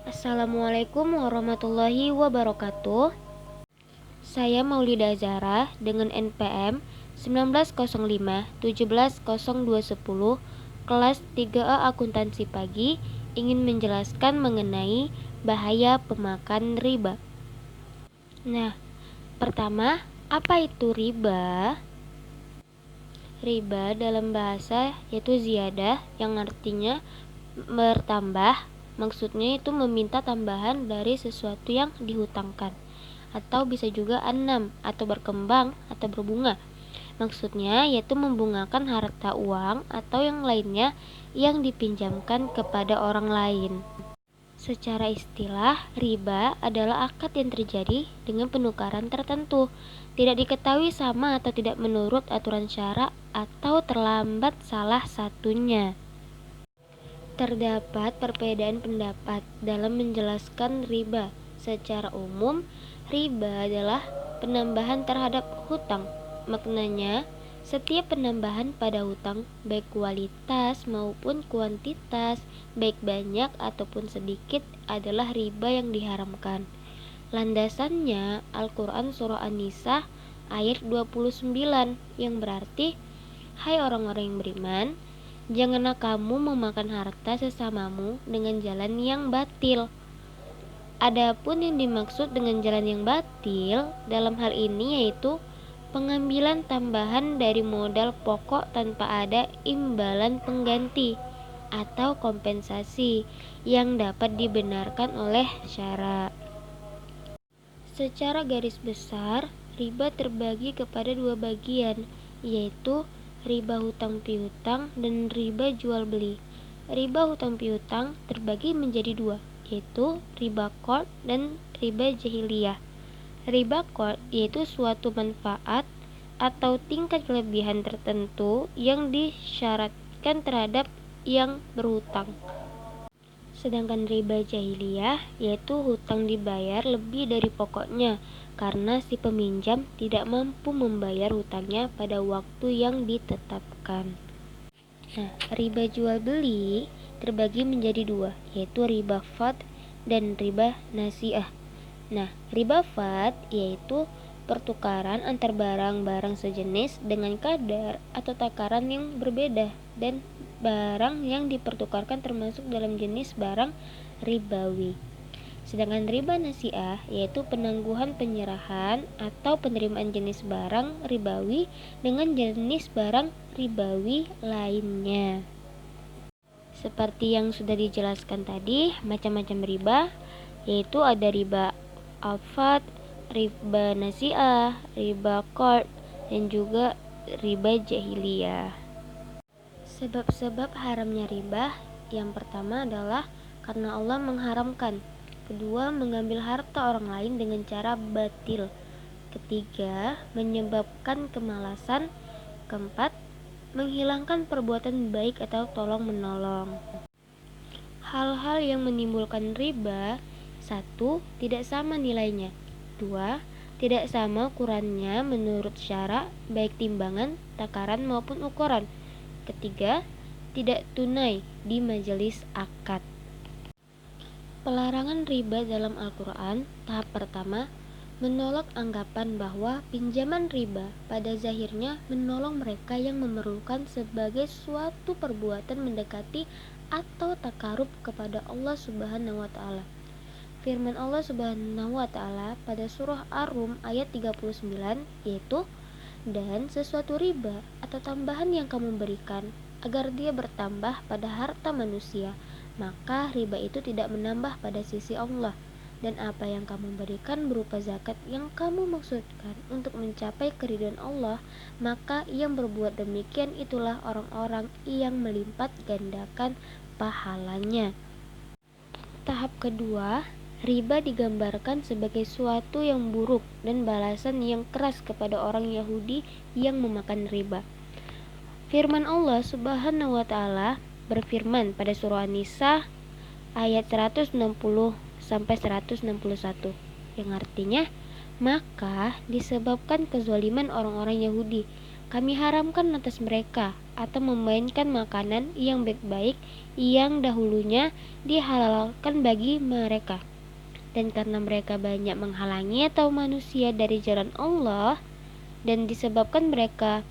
Assalamualaikum warahmatullahi wabarakatuh. Saya Maulida Zahra dengan NPM 1905 170210 kelas 3A Akuntansi Pagi ingin menjelaskan mengenai bahaya pemakan riba. Nah, pertama, apa itu riba? Riba dalam bahasa yaitu ziyadah yang artinya bertambah. Maksudnya itu meminta tambahan dari sesuatu yang dihutangkan. Atau bisa juga anam atau berkembang atau berbunga. Maksudnya yaitu membungakan harta uang atau yang lainnya yang dipinjamkan kepada orang lain. Secara istilah, riba adalah akad yang terjadi dengan penukaran tertentu, tidak diketahui sama atau tidak menurut aturan syara atau terlambat salah satunya. Terdapat perbedaan pendapat dalam menjelaskan riba. Secara umum, riba adalah penambahan terhadap hutang. Maknanya, setiap penambahan pada hutang, baik kualitas maupun kuantitas, baik banyak ataupun sedikit, adalah riba yang diharamkan. Landasannya Al-Quran Surah An-Nisa ayat 29 yang berarti, hai orang-orang yang beriman, janganlah kamu memakan harta sesamamu dengan jalan yang batil. Adapun yang dimaksud dengan jalan yang batil dalam hal ini yaitu pengambilan tambahan dari modal pokok tanpa ada imbalan pengganti atau kompensasi yang dapat dibenarkan oleh syara. Secara garis besar, riba terbagi kepada dua bagian, yaitu riba hutang piutang dan riba jual beli. Riba hutang piutang terbagi menjadi dua, yaitu riba qard dan riba jahiliyah. Riba qard yaitu suatu manfaat atau tingkat kelebihan tertentu yang disyaratkan terhadap yang berhutang. Sedangkan riba jahiliyah yaitu hutang dibayar lebih dari pokoknya karena si peminjam tidak mampu membayar hutangnya pada waktu yang ditetapkan. Nah, riba jual beli terbagi menjadi dua, yaitu riba fad dan riba nasiah. Nah, riba fad yaitu pertukaran antar barang-barang sejenis dengan kadar atau takaran yang berbeda, dan barang yang dipertukarkan termasuk dalam jenis barang ribawi. Sedangkan riba nasiah yaitu penangguhan penyerahan atau penerimaan jenis barang ribawi dengan jenis barang ribawi lainnya. Seperti yang sudah dijelaskan tadi, macam-macam riba yaitu ada riba al-fad, riba nasiah, riba qard, dan juga riba jahiliyah. Sebab-sebab haramnya riba, yang pertama adalah karena Allah mengharamkan. Kedua, mengambil harta orang lain dengan cara batil. Ketiga, menyebabkan kemalasan. Keempat, menghilangkan perbuatan baik atau tolong menolong. Hal-hal yang menimbulkan riba: 1. Tidak sama nilainya. 2. Tidak sama ukurannya menurut syara, baik timbangan, takaran maupun ukuran. Ketiga, tidak tunai di majelis akad. Pelarangan riba dalam Al-Quran. Tahap pertama, menolak anggapan bahwa pinjaman riba pada zahirnya menolong mereka yang memerlukan sebagai suatu perbuatan mendekati atau takarub kepada Allah Subhanahu wa Ta'ala. Firman Allah Subhanahu wa Ta'ala pada surah Ar-Rum ayat 39 yaitu, dan sesuatu riba atau tambahan yang kamu berikan agar dia bertambah pada harta manusia, maka riba itu tidak menambah pada sisi Allah. Dan apa yang kamu berikan berupa zakat yang kamu maksudkan untuk mencapai keridhaan Allah, maka yang berbuat demikian itulah orang-orang yang melipat gandakan pahalanya. Tahap kedua, riba digambarkan sebagai suatu yang buruk dan balasan yang keras kepada orang Yahudi yang memakan riba. Firman Allah Subhanahu wa Ta'ala berfirman pada surah An-Nisa ayat 160 sampai 161 yang artinya, maka disebabkan kezaliman orang-orang Yahudi, kami haramkan atas mereka atau memainkan makanan yang baik-baik yang dahulunya dihalalkan bagi mereka. Dan karena mereka banyak menghalangi atau manusia dari jalan Allah, dan disebabkan mereka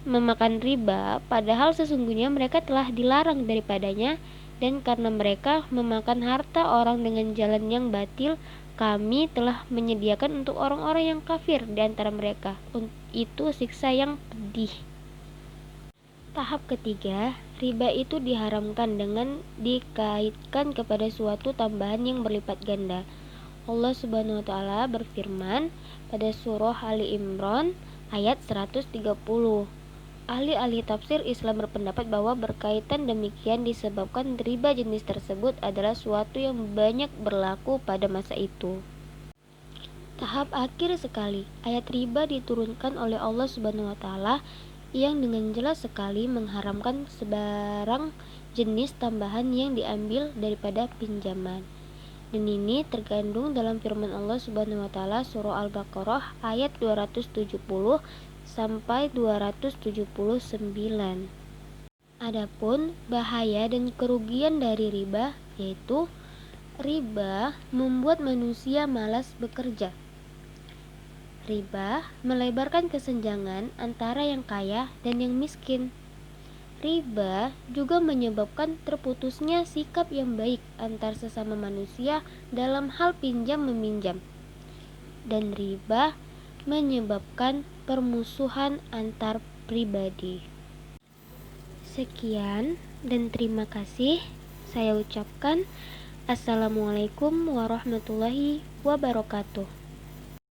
memakan riba, padahal sesungguhnya mereka telah dilarang daripadanya, dan karena mereka memakan harta orang dengan jalan yang batil, kami telah menyediakan untuk orang-orang yang kafir di antara mereka itu siksa yang pedih. Tahap ketiga, riba itu diharamkan dengan dikaitkan kepada suatu tambahan yang berlipat ganda. Allah Subhanahu wa taala berfirman pada surah Ali Imran ayat 130. Ahli-ahli tafsir Islam berpendapat bahwa berkaitan demikian disebabkan riba jenis tersebut adalah suatu yang banyak berlaku pada masa itu. Tahap akhir sekali, ayat riba diturunkan oleh Allah Subhanahu wa taala yang dengan jelas sekali mengharamkan sebarang jenis tambahan yang diambil daripada pinjaman. Dan ini terkandung dalam firman Allah Subhanahu wa taala surah Al-Baqarah ayat 270 sampai 279. Adapun bahaya dan kerugian dari riba, yaitu riba membuat manusia malas bekerja. Riba melebarkan kesenjangan antara yang kaya dan yang miskin. Riba juga menyebabkan terputusnya sikap yang baik antar sesama manusia dalam hal pinjam-meminjam. Dan riba menyebabkan permusuhan antar pribadi. Sekian dan terima kasih saya ucapkan. Assalamualaikum warahmatullahi wabarakatuh.